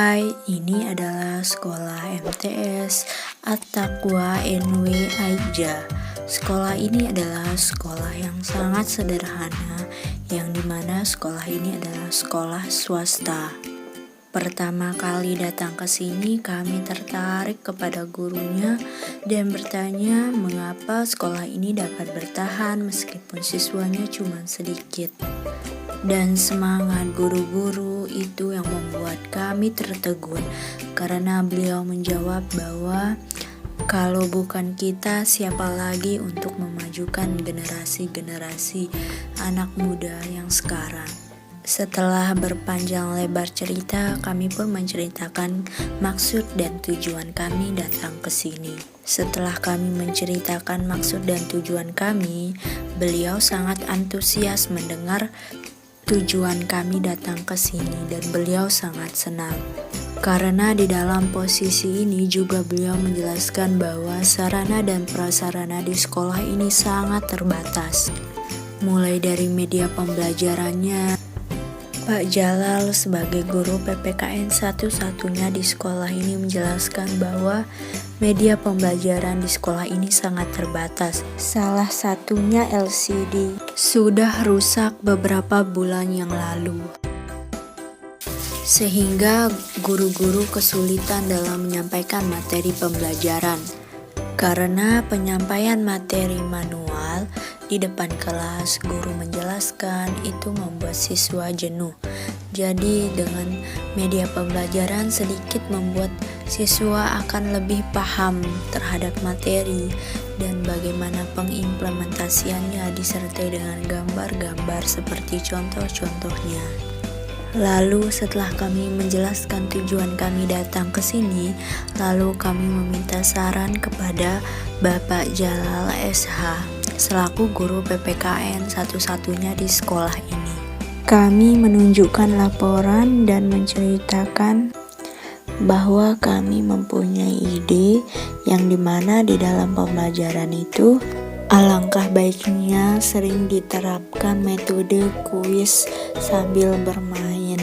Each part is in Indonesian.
Hai, ini adalah sekolah MTS At-Taqwa NW Aija. Sekolah ini adalah sekolah yang sangat sederhana, yang dimana sekolah ini adalah sekolah swasta. Pertama kali datang ke sini, kami tertarik kepada gurunya dan bertanya mengapa sekolah ini dapat bertahan meskipun siswanya cuma sedikit. Dan semangat guru-guru itu yang membuat kami tertegun, karena beliau menjawab bahwa kalau bukan kita, siapa lagi untuk memajukan generasi-generasi anak muda yang sekarang. Setelah berpanjang lebar cerita, kami pun menceritakan maksud dan tujuan kami datang ke sini. Setelah kami menceritakan maksud dan tujuan kami, beliau sangat antusias mendengar tujuan kami datang ke sini dan beliau sangat senang. Karena di dalam posisi ini juga beliau menjelaskan bahwa sarana dan prasarana di sekolah ini sangat terbatas. Mulai dari media pembelajarannya, Pak Jalal sebagai guru PPKN satu-satunya di sekolah ini menjelaskan bahwa media pembelajaran di sekolah ini sangat terbatas. Salah satunya LCD sudah rusak beberapa bulan yang lalu, sehingga guru-guru kesulitan dalam menyampaikan materi pembelajaran. Karena penyampaian materi manual di depan kelas, guru menjelaskan itu membuat siswa jenuh. Jadi dengan media pembelajaran sedikit membuat siswa akan lebih paham terhadap materi dan bagaimana pengimplementasiannya disertai dengan gambar-gambar seperti contoh-contohnya. Lalu setelah kami menjelaskan tujuan kami datang ke sini, lalu kami meminta saran kepada Bapak Jalal SH selaku guru PPKN satu-satunya di sekolah ini. Kami menunjukkan laporan dan menceritakan bahwa kami mempunyai ide yang dimana di dalam pembelajaran itu alangkah baiknya sering diterapkan metode kuis sambil bermain,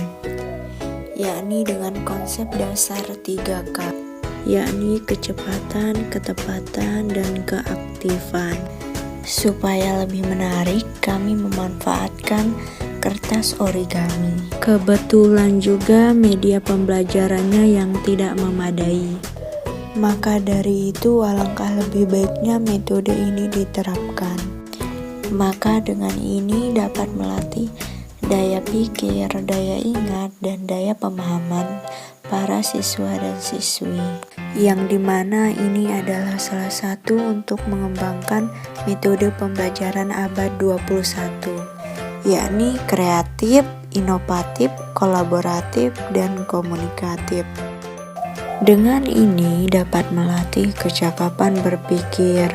yakni dengan konsep dasar 3K, yakni kecepatan, ketepatan, dan keaktifan. Supaya lebih menarik, kami memanfaatkan kertas origami. Kebetulan juga media pembelajarannya yang tidak memadai. Maka dari itu alangkah lebih baiknya metode ini diterapkan. Maka dengan ini dapat melatih daya pikir, daya ingat, dan daya pemahaman para siswa dan siswi. Yang dimana ini adalah salah satu untuk mengembangkan metode pembelajaran abad 21, yakni kreatif, inovatif, kolaboratif, dan komunikatif. Dengan ini dapat melatih kecakapan berpikir,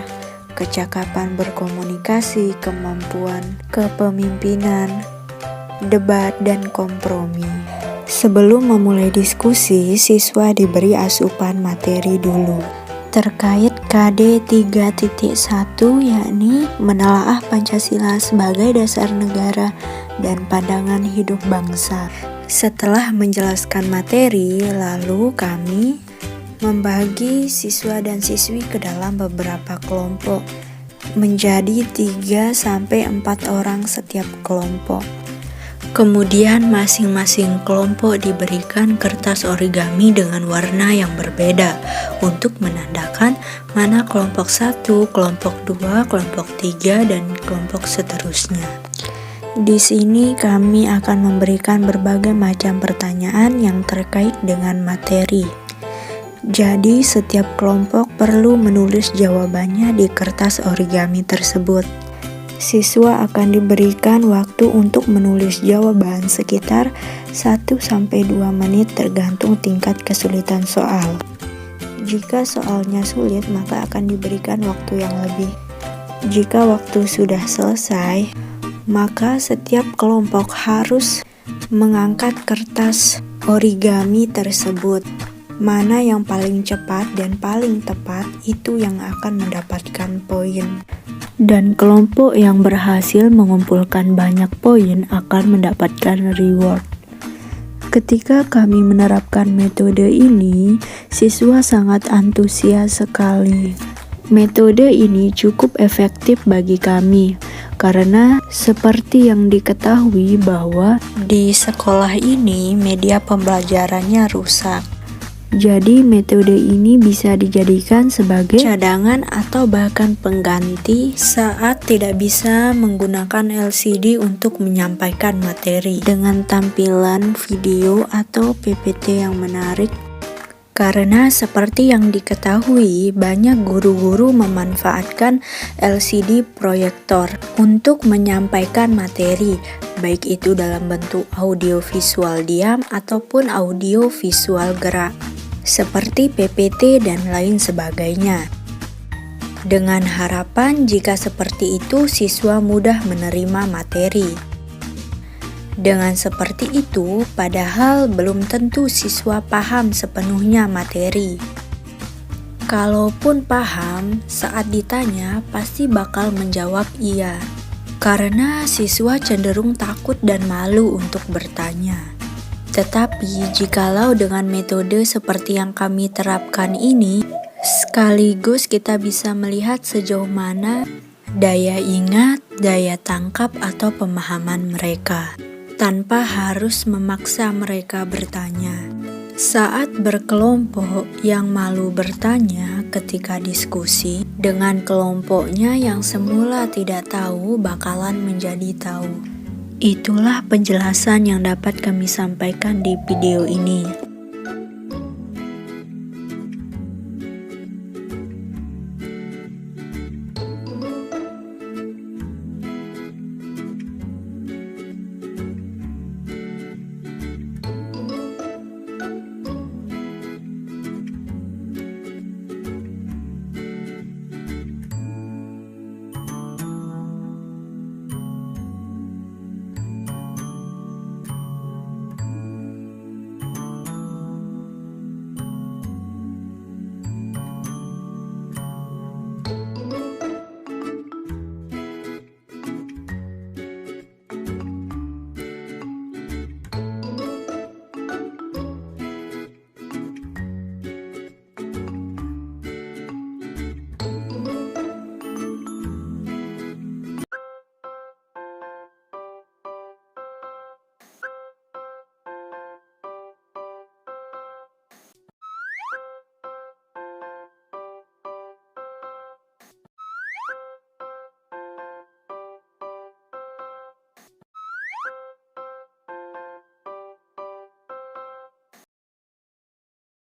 kecakapan berkomunikasi, kemampuan kepemimpinan, debat, dan kompromi. Sebelum memulai diskusi, siswa diberi asupan materi dulu terkait KD 3.1, yakni menelaah Pancasila sebagai dasar negara dan pandangan hidup bangsa. Setelah menjelaskan materi, lalu kami membagi siswa dan siswi ke dalam beberapa kelompok menjadi 3-4 orang setiap kelompok. Kemudian masing-masing kelompok diberikan kertas origami dengan warna yang berbeda untuk menandakan mana kelompok 1, kelompok 2, kelompok 3, dan kelompok seterusnya. Di sini kami akan memberikan berbagai macam pertanyaan yang terkait dengan materi. Jadi setiap kelompok perlu menulis jawabannya di kertas origami tersebut. Siswa akan diberikan waktu untuk menulis jawaban sekitar 1-2 menit tergantung tingkat kesulitan soal. Jika soalnya sulit, maka akan diberikan waktu yang lebih. Jika waktu sudah selesai, maka setiap kelompok harus mengangkat kertas origami tersebut. Mana yang paling cepat dan paling tepat itu yang akan mendapatkan poin. Dan kelompok yang berhasil mengumpulkan banyak poin akan mendapatkan reward. Ketika kami menerapkan metode ini, siswa sangat antusias sekali. Metode ini cukup efektif bagi kami karena seperti yang diketahui bahwa di sekolah ini media pembelajarannya rusak. Jadi metode ini bisa dijadikan sebagai cadangan atau bahkan pengganti saat tidak bisa menggunakan LCD untuk menyampaikan materi dengan tampilan video atau PPT yang menarik. Karena seperti yang diketahui, banyak guru-guru memanfaatkan LCD proyektor untuk menyampaikan materi, baik itu dalam bentuk audio visual diam ataupun audio visual gerak, seperti PPT dan lain sebagainya. Dengan harapan jika seperti itu siswa mudah menerima materi. Dengan seperti itu, padahal belum tentu siswa paham sepenuhnya materi. Kalaupun paham, saat ditanya pasti bakal menjawab iya, karena siswa cenderung takut dan malu untuk bertanya. Tetapi jikalau dengan metode seperti yang kami terapkan ini, sekaligus kita bisa melihat sejauh mana daya ingat, daya tangkap atau pemahaman mereka, tanpa harus memaksa mereka bertanya. Saat berkelompok, yang malu bertanya ketika diskusi dengan kelompoknya yang semula tidak tahu bakalan menjadi tahu. Itulah penjelasan yang dapat kami sampaikan di video ini.